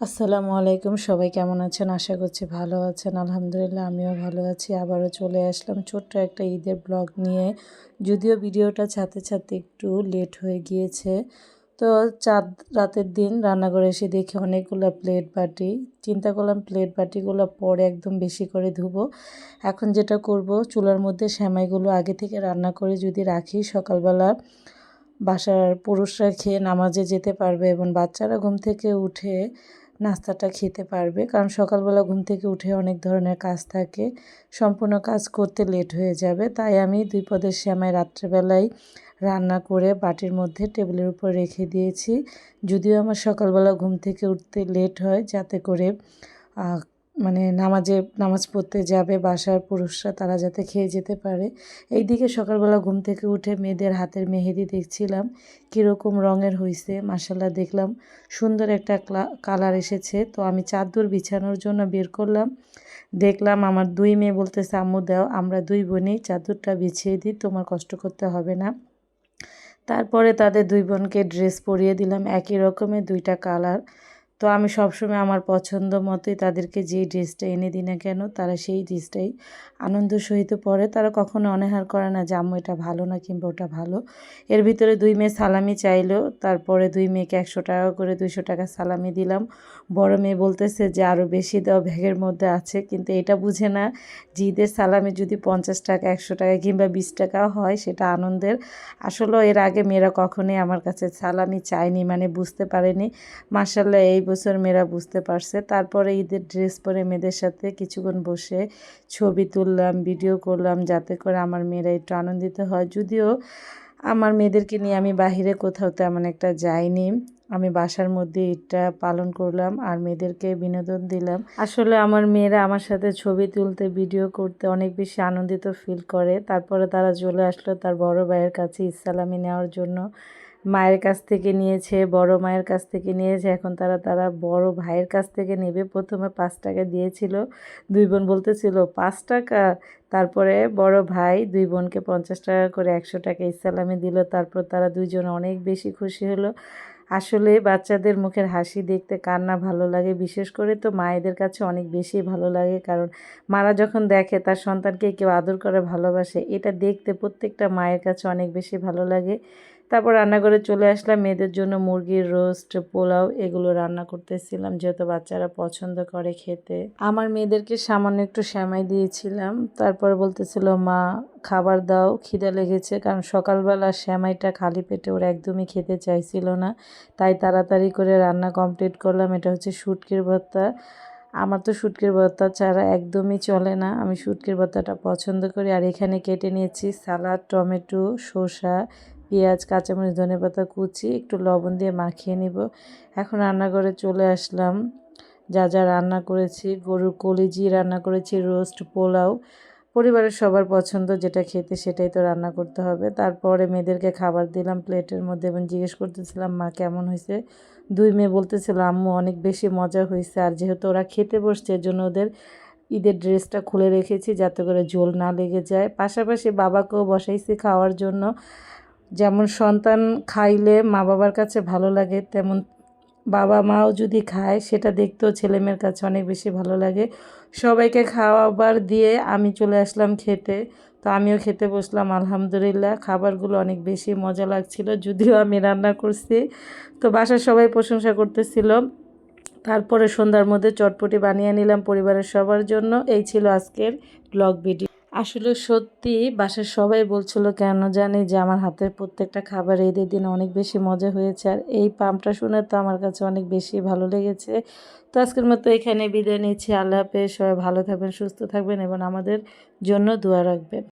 আসসালামু আলাইকুম, সবাই কেমন আছেন? আশা করছি ভালো আছেন। আলহামদুলিল্লাহ আমিও ভালো আছি। আবারও চলে আসলাম ছোট্ট একটা ঈদের ব্লগ নিয়ে। যদিও ভিডিওটা ছাড়তে ছাড়তে একটু লেট হয়ে গিয়েছে। তো চাঁদ রাতের দিন রান্নাঘরে এসে দেখি অনেকগুলো প্লেট বাটি। চিন্তা করলাম প্লেট বাটিগুলো পরে একদম বেশি করে ধুবো। এখন যেটা করব, চুলার মধ্যে সেমাইগুলো আগে থেকে রান্না করে যদি রাখি, সকালবেলা বাসার পুরুষরা খেয়ে নামাজে যেতে পারবে এবং বাচ্চারা ঘুম থেকে উঠে নাস্তাটা খেতে পারবে। কারণ সকালবেলা ঘুম থেকে উঠে অনেক ধরনের কাজ থাকে, সম্পূর্ণ কাজ করতে লেট হয়ে যাবে। তাই আমি 2 পদের সেমাই রাত্রেবেলায় রান্না করে বাটির মধ্যে টেবিলের উপর রেখে দিয়েছি। যদিও আমার সকালবেলা ঘুম থেকে উঠতে লেট হয়, যাতে করে নামাজ পড়তে যাবে বাসার পুরুষরা, তারা যাতে খেয়ে যেতে পারে। এইদিকে সকালবেলা ঘুম থেকে উঠে মেয়েদের হাতের মেহেদি দেখছিলাম কীরকম রঙের হয়েছে। মাশাল্লাহ দেখলাম সুন্দর একটা কালার এসেছে। তো আমি চাদর বিছানোর জন্য বের করলাম, দেখলাম আমার 2 মেয়ে বলতেছে আম্মু দাও, আমরা 2 বোনই চাদরটা বিছিয়ে দিই, তোমার কষ্ট করতে হবে না। তারপরে তাদের 2 বোনকে ড্রেস পরিয়ে দিলাম একই রকমের 2টা কালার। তো আমি সবসময় আমার পছন্দ মতোই তাদেরকে যেই ড্রেসটা এনে দিই না কেন, তারা সেই ড্রেসটাই আনন্দ সহিত পরে। তারা কখনো অনীহা করে না যে আম্মু এটা ভালো না কিংবা ওটা ভালো। এর ভিতরে 2 মেয়ে সালামি চাইলো, তারপরে 2 মেয়েকে 100 টাকা করে 200 টাকা সালামি দিলাম। বড় মেয়ে বলতেছে যে আরও বেশি দাও, ব্যাগের মধ্যে আছে। কিন্তু এটা বুঝে না যে ঈদের সালামি যদি 50 টাকা 100 টাকা কিংবা 20 টাকাও হয়, সেটা আনন্দের। আসলে এর আগে মেয়েরা কখনোই আমার কাছে সালামি চায়নি, মানে বুঝতে পারেনি। মাশাআল্লাহ এই বছর মেয়েরা বুঝতে পারছে। তারপরে ঈদের ড্রেস পরে মেয়েদের সাথে কিছুক্ষণ বসে ছবি তুললাম, ভিডিও করলাম, যাতে করে আমার মেয়েরা একটু আনন্দিত হয়। যদিও আমার মেয়েদেরকে নিয়ে আমি বাহিরে কোথাও তেমন একটা যাইনি, আমি বাসার মধ্যে ঈদটা পালন করলাম আর মেয়েদেরকে বিনোদন দিলাম। আসলে আমার মেয়েরা আমার সাথে ছবি তুলতে, ভিডিও করতে অনেক বেশি আনন্দিত ফিল করে। তারপরে তারা চলে আসলো তার বড় ভাইয়ের কাছে ইসলামি নেওয়ার জন্য। মায়ের কাছ থেকে নিয়েছে, বড় মায়ের কাছ থেকে নিয়েছে, এখন তারা বড় ভাইয়ের কাছ থেকে নেবে। প্রথমে 5 টাকা দিয়েছিল, 2 বোন বলতেছিল 5 টাকা। তারপরে বড় ভাই 2 বোনকে 50 টাকা করে 100 টাকা ইসলামি দিল। তারপর তারা 2 জন অনেক বেশি খুশি হলো। আসলে বাচ্চাদের মুখের হাসি দেখতে কার না ভালো লাগে, বিশেষ করে তো মায়েদের কাছে অনেক বেশি ভালো লাগে। কারণ মারা যখন দেখে তার সন্তানকে কেউ আদর করে ভালোবাসে, এটা দেখতে প্রত্যেকটা মায়ের কাছে অনেক বেশি ভালো লাগে। তারপর রান্নাঘরে চলে আসলাম, মেয়েদের জন্য মুরগির রোস্ট, পোলাও এগুলো রান্না করতেছিলাম, যেহেতু বাচ্চারা পছন্দ করে খেতে। আমার মেয়েদেরকে সামান্য একটু সেমাই দিয়েছিলাম। তারপর বলতেছিল মা খাবার দাও, খিদে লেগেছে। কারণ সকালবেলা সেমাইটা খালি পেটে ওরা একদমই খেতে চাইছিল না। তাই তাড়াতাড়ি করে রান্না কমপ্লিট করলাম। এটা হচ্ছে শুটকির ভর্তা। আমার তো শুটকির ভর্তা ছাড়া একদমই চলে না, আমি শুটকির ভর্তাটা পছন্দ করি। আর এখানে কেটে নিয়েছি সালাদ, টমেটো, শসা, পেঁয়াজ, কাঁচামরিচ, ধনেপাতা কুচি, একটু লবণ দিয়ে মাখিয়ে নিব। এখন রান্নাঘরে চলে আসলাম। যা যা রান্না করেছি, গরুর কলিজি রান্না করেছি, রোস্ট, পোলাও। পরিবারের সবার পছন্দ যেটা খেতে সেটাই তো রান্না করতে হবে। তারপরে মেয়েদেরকে খাবার দিলাম প্লেটের মধ্যে এবং জিজ্ঞেস করতেছিলাম মা কেমন হয়েছে। 2 মেয়ে বলতেছিল আম্মু অনেক বেশি মজা হয়েছে। আর যেহেতু ওরা খেতে বসছে, এর জন্য ওদের ঈদের ড্রেসটা খুলে রেখেছি যাতে করে ঝোল না লেগে যায়। পাশাপাশি বাবাকেও বসাইছি খাওয়ার জন্য। যেমন সন্তান খাইলে মা বাবার কাছে ভালো লাগে, তেমন বাবা মাও যদি খায় সেটা দেখতেও ছেলেমেয়ের কাছে অনেক বেশি ভালো লাগে। সবাইকে খাওয়াবার দিয়ে আমি চলে আসলাম খেতে। তো আমিও খেতে বসলাম। আলহামদুলিল্লাহ খাবারগুলো অনেক বেশি মজা লাগছিল, যদিও আমি রান্না করছি। তো বাসার সবাই প্রশংসা করতেছিল। তারপরে সন্ধ্যার মধ্যে চটপটি বানিয়ে নিলাম পরিবারের সবার জন্য। এই ছিল আজকের ব্লগ ভিডিও। আসলে সত্যি বাসার সবাই বলছিল কেন জানি যে আমার হাতের প্রত্যেকটা খাবার ঈদের দিন অনেক বেশি মজা হয়েছে। আর এই পামটা শুনে তো আমার কাছে অনেক বেশি ভালো লেগেছে। তো আজকের মতো এখানে বিদায় নিচ্ছি। আল্লাহ হাফেজ। সবাই ভালো থাকবেন, সুস্থ থাকবেন এবং আমাদের জন্য দোয়া রাখবেন।